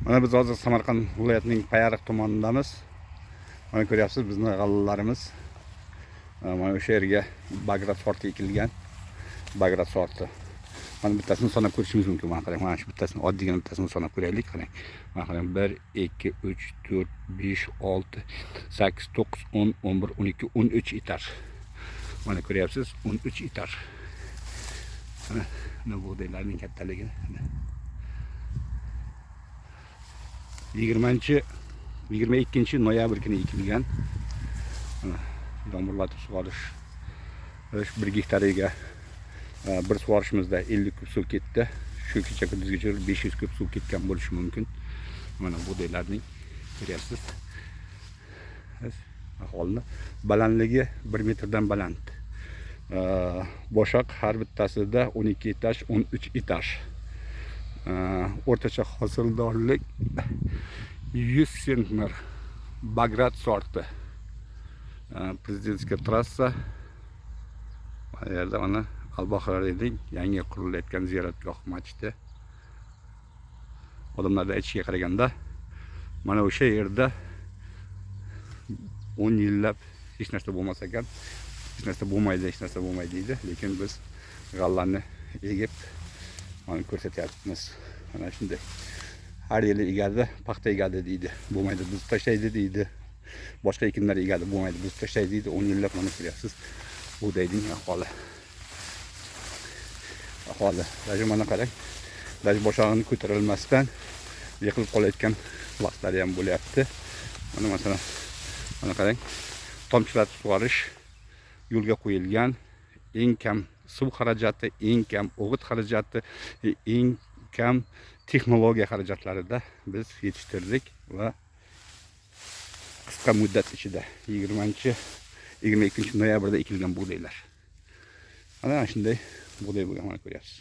Mana biz hozir Samarqand viloyatining Payariq tumanidamiz. Mana ko'ryapsiz bizning g'allalarimiz. Mana o'sha yerga Bagrat sorti ekilgan. Bagrat sorti. Mana bittasini sanab ko'rishingiz mumkin. Mana qarang, mana shu bittasini, oddiygina bittasini sanab ko'raylik. Qarang. Mana qarang 1 2 3 4 5 6 8 9 10 11 12 13 itar. Mana ko'ryapsiz, 13 itar. Mana bu buğdaylarning kattaligi. 22 noyabr kuni ekilgan. Yomg'irlatib sug'orish 1 gektariga bir sug'orishimizda 50 kub suv ketdi. Shu kecha kunduzgacha 500 kub suv ketgan bo'lishi mumkin. Mana buğdaylarning ko'ryapsiz. Aholini balandligi 1 metrdan baland. Boshaq har bittasida 12 etaj, 13 etaj. O'rtacha hosildorlik 100 sentner. Bagrat sorti. Prezidentskiy trassa. Mana yerda mana Albaxrayning yangi qurilayotgan ziyoratgoh masjidi. Odamlarda aytishiga qaraganda mana o'sha yerda 10 yillab hech narsa bo'lmas ekan. Hech narsa bo'lmaydi deydi. Lekin biz g'allani egib mana ko'rsatyapmiz. Mana shunday. Har yili egadi, paxta egadi deydi. Bo'lmaydi, biz tashlaydi deydi. Boshqa ekinlar egadi, bo'lmaydi, biz tashlaydi deydi. 10 yillab mana ko'ryapsiz. Buğdayning ahvoli. Даже mana qarang. Даже boshog'ini ko'tarilmasdan yiqilib qolayotgan vaqtlari ham bo'lyapti. Mana masalan, mana qarang. Tomchilatib sug'orish yo'lga qo'yilgan. Eng kam suv xarajati, eng kam o'g'it xarajati, eng kam texnologiya xarajatlarida biz yetishtirdik va qisqa muddat ichida 22 noyabrda ekilgan buğdaylar. Mana shunday buğday bo'lgan, mana ko'ryapsiz.